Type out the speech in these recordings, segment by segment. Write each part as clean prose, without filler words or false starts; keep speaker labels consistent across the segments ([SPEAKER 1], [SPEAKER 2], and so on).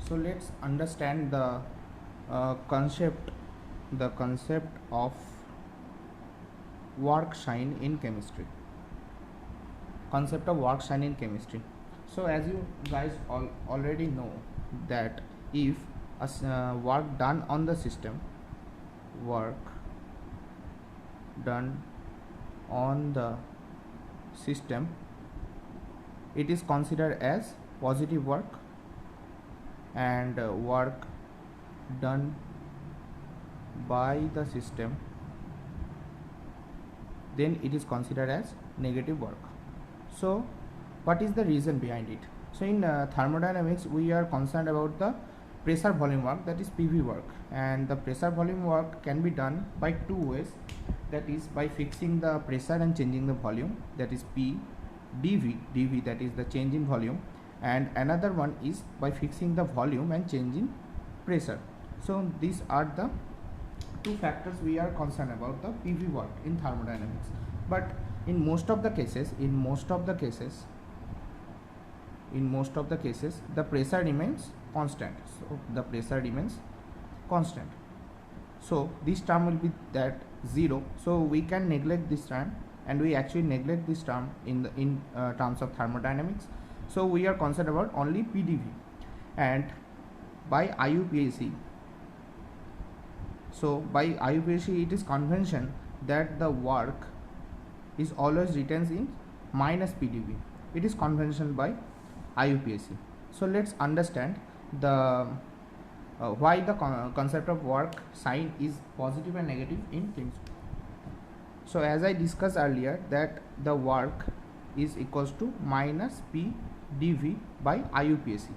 [SPEAKER 1] So let's understand concept the concept of work sign in chemistry. Concept of work sign in chemistry. So as you guys already know that if work done on the system, work done on the system, it is considered as positive work, and work done by the system, then it is considered as negative work. So what is the reason behind it? So in thermodynamics we are concerned about the pressure volume work, that is PV work, and the pressure volume work can be done by two ways, that is by fixing the pressure and changing the volume, that is P dV, that is the change in volume, and another one is by fixing the volume and changing pressure. So these are the two factors we are concerned about the PV work in thermodynamics. But in most of the cases the pressure remains constant. So the pressure remains constant, so this term will be that 0. So we can neglect this term, and we actually neglect this term in terms of thermodynamics. So we are concerned about only PdV, and by IUPAC. So by IUPAC it is convention that the work is always written in minus PdV. It is convention by IUPAC. So let's understand the why the concept of work sign is positive and negative in chemistry. So as I discussed earlier that the work is equals to minus P dV by IUPAC.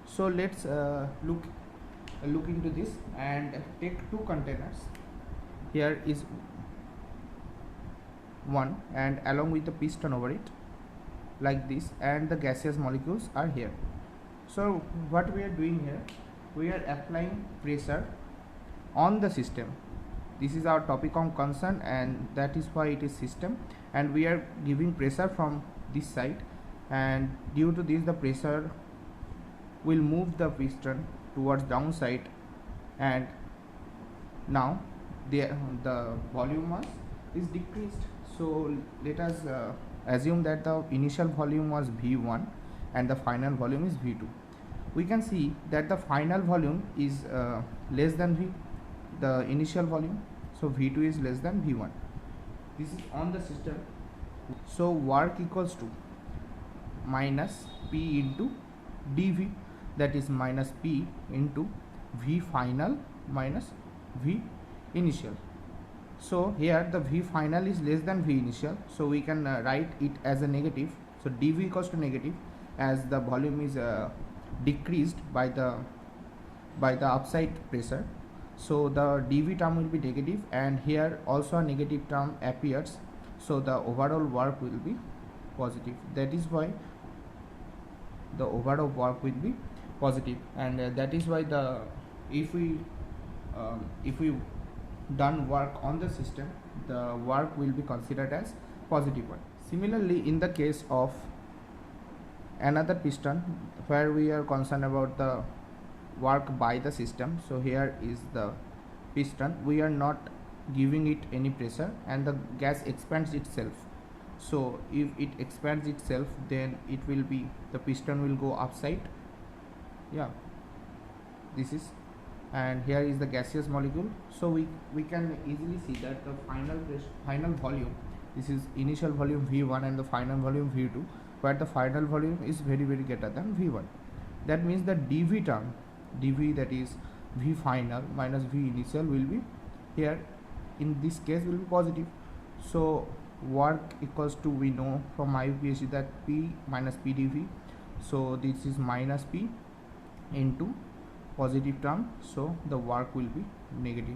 [SPEAKER 1] So let's look into this and take two containers. Here is one, and along with the piston over it like this, and the gaseous molecules are here. So what we are doing here, we are applying pressure on the system. This is our topic of concern, and that is why it is system, and we are giving pressure from this side, and due to this the pressure will move the piston towards downside, and now the volume mass is decreased. So let us assume that the initial volume was V1 and the final volume is V2. We can see that the final volume is less than the initial volume, so V2 is less than V1. This is on the system. So work equals to minus P into dV, that is minus P into V final minus V initial. So here the V final is less than V initial, so we can write it as a negative. So dV equals to negative, as the volume is decreased by the upside pressure. So the dV term will be negative, and here also a negative term appears, so the overall work will be positive. That is why the overall work will be positive, and that is why the if we done work on the system, the work will be considered as positive one. Similarly, in the case of another piston where we are concerned about the work by the system, so here is the piston, we are not giving it any pressure, and the gas expands itself. So if it expands itself, then it will be, the piston will go upside. Yeah, this is, and here is the gaseous molecule. So we can easily see that the final volume, this is initial volume V1 and the final volume V2, where the final volume is very greater than V1. That means the dV term, dV, that is V final minus V initial, will be here in this case will be positive. So work equals to, we know from IUPAC that P minus P dV. So this is minus P into positive term, so the work will be negative.